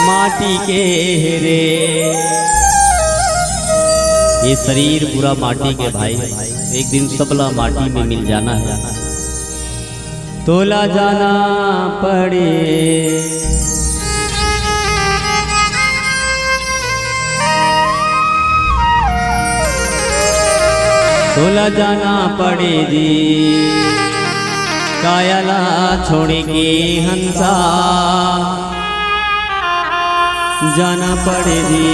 माटी के रे, ये शरीर पूरा माटी के भाई, एक दिन सबला माटी में मिल जाना है, तोला जाना पड़े। तोला जाना पड़े जी, कायला छोड़ेगी हंसा, जाना पड़े जी।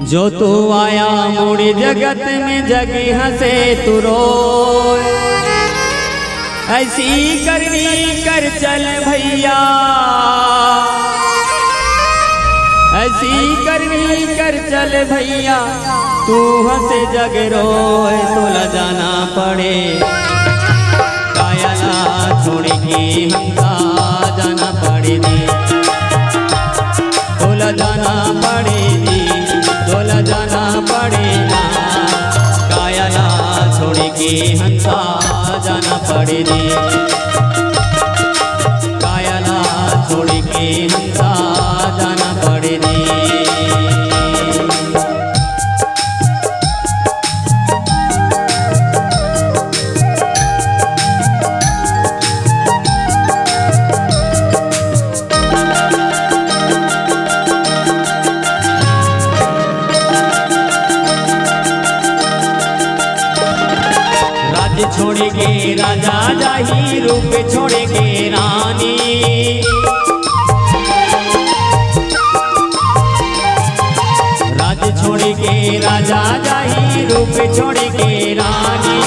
जो तू आया मोड़ी जगत में जगी हंसे तू रोए, ऐसी करनी कर चल भैया, ऐसी करनी कर चल भैया, तू हंसे जग रोए, तोला जाना पड़े। कायला छोड़ेगी हंसा, जाना पड़े दी, तोला जाना पड़े दी, तोला जाना पड़ेगा। कायला छोड़ेगी हंसा, जाना पड़े दी, कायला छोड़ेगी हंसा, जाना पड़े दी। छोड़ेगे राजा जाही, रूप छोड़ेगे रानी, राज छोड़ेगे राजा जाही, रूप छोड़ेगे रानी।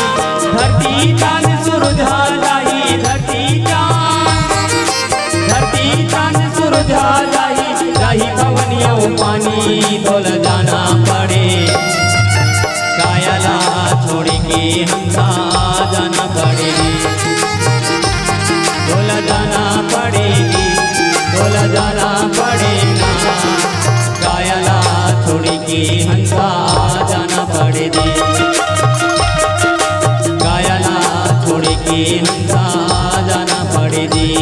धरती चांद सुरझा जाही, धरती चांद सुरझा जाही, जाही पवनिया पानी, तोल जाना पड़े। कायला छोड़ेगी हंसा, जाना पड़ेगी, तोला जाना पड़ेगी, तोला जाना पड़ेगा। कायला छोड़ेगी हंसा, जाना पड़ेगी, कायला छोड़ेगी हंसा, जाना पड़ेगी।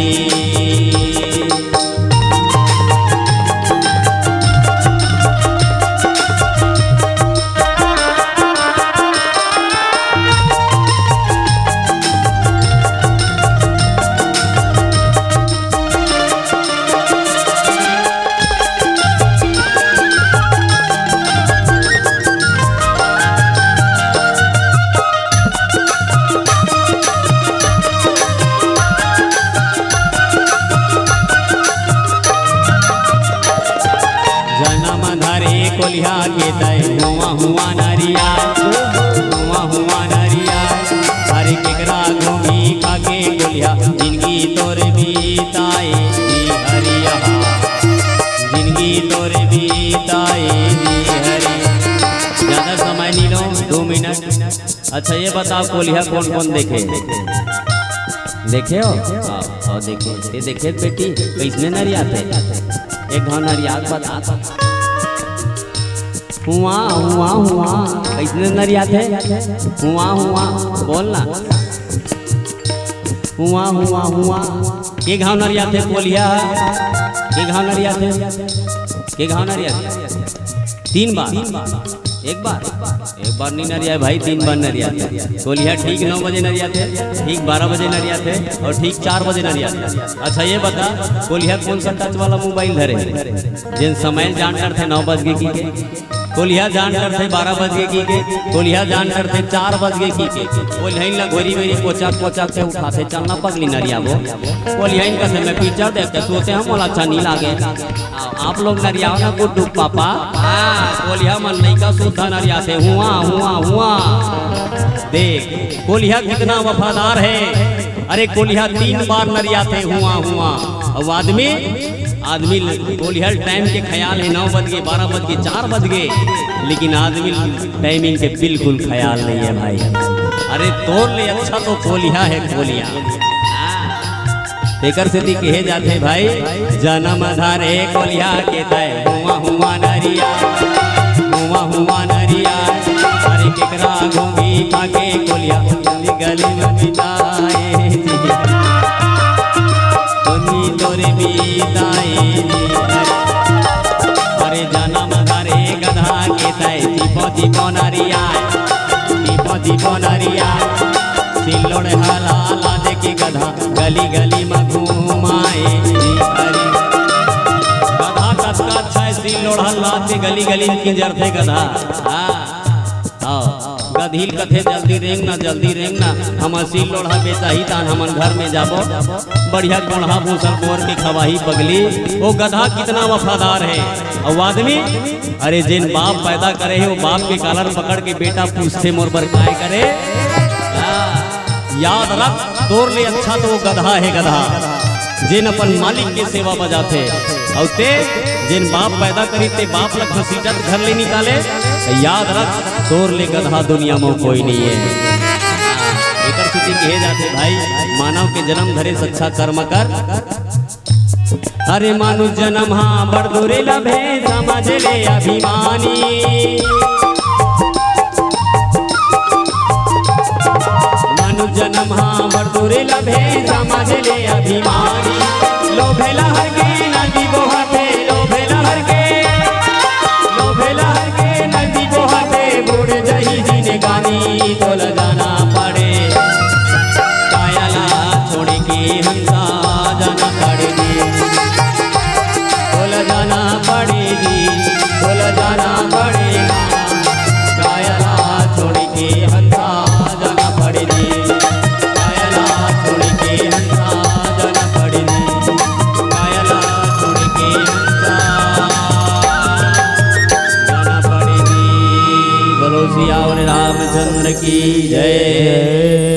कोलिया के तय हुआ हुआ नरिया, हुआ हुआ नरिया, हरे केकरा घूमी खाके कोलिया, जिंदगी तोरे बीताए दी हरिया, जिंदगी तोरे बीताए दी हरिया। ज्यादा समय नहीं लो, 2 मिनट। अच्छा ये बताओ कोलिया कौन कौन देखे? देखे हो? और देखे, ये देखे बेटी किसने नरिया थे? एक घाव नरिया बता, हुआ हुआ हुआ, कितने नरिया थे? हुआ हुआ बोलना, हुआ हुआ हुआ। के घाव नरिया थे बोलिया? के घाव नरिया थे? के घाव नरिया थे? 3 बार, एक बार नहीं नरिया भाई, 3 बार नरिया थे। बोलिया ठीक 9 बजे नरिया थे, ठीक 12 बजे नरिया थे, और ठीक 4 बजे नरिया थे। अच्छा ये बता बोलिया कौन सा टच वाला मोबाइल धरे? जिन समय जानकर थे 9 बजे की, कोलिया जान कर थे 12 बजे की के, कोलिया जान कर थे 4 बजे की के। कोलिया इन घोरी मेरी कोचा से उठाते चलना पगली नरिया वो। कोलिया इनका से मैं पिक्चर देखते सोते हम बोला अच्छा नहीं लागे। आप लोग नरिया ना गुड्डू पापा, कोलिया मन नहीं का सुधा नरिया से हुआ हुआ हुआ। देख कोलिया कितना वफादार है। अरे कोलिया 3 बार नरिया थे हुआ हुआ। अब आदमी कोलिहर टाइम के ख्याल है 9 बज गए 12 बज गए 4 बज गए, लेकिन आदमी टाइमिंग के बिल्कुल ख्याल नहीं है भाई। अरे तोड़ ले अच्छा तो कोलिया है कोलिया। तेकर से दी कहे जाते भाई जन्म धारे कोलिया के तय हुआ हुआ नरिया, हुआ हुआ नरिया। अरे केकरा घूमी खाके कोलिया गली में बिताए सिलोरे बीताए अरे जन्म धरे गधा के तय जीपो नरिया जीपो नरिया सिलोड़ हला देखी गधा गली गली में घूमाए गधा कसका अच्छा सिलोड़ हला गली गली की जरते गधा गधील कथे जल्दी रेंग ना हम सील लोढ़ा बेचा ही तान हमन घर में जाबो बढ़िया कोढ़ा भूसल बोर के खवाही पगली वो गधा कितना वफादार है और आदमी अरे जिन बाप पैदा करे है वो बाप के कॉलर पकड़ के बेटा पूछते मोर पर काय करे याद रख तोर ले अच्छा तो वो गधा है गधा जिन अपन मालिक के सेवा बजाते और ते जिन बाप पैदा करी ते बाप लग घसीटत घर ले निकाले याद रख तोर ले गधा दुनिया में कोई नहीं है एकर स्थिति कहे जाते भाई मानव के जन्म धरे सच्चा कर्म कर अरे मानु जन्म हाँ बड़दुरे लभे समझ ले अभिमानी मानु जन्म हाँ बड़दुरे लभे समझ ले अभिमानी लोभेला हर के नदी बोहते लोभेला हर के नदी बोहते बूढ़ जही जीने गानी तोल जाना पड़े कायला छोड़ के हंसा जाना पड़ेगी तोल जाना पड़ेगी तोल जाना पड़ेगा कायला छोड़ के हंसा जाना पड़ेगी कायला छोड़ के हंसा जाना पड़ेगी रामचंद्र की जय।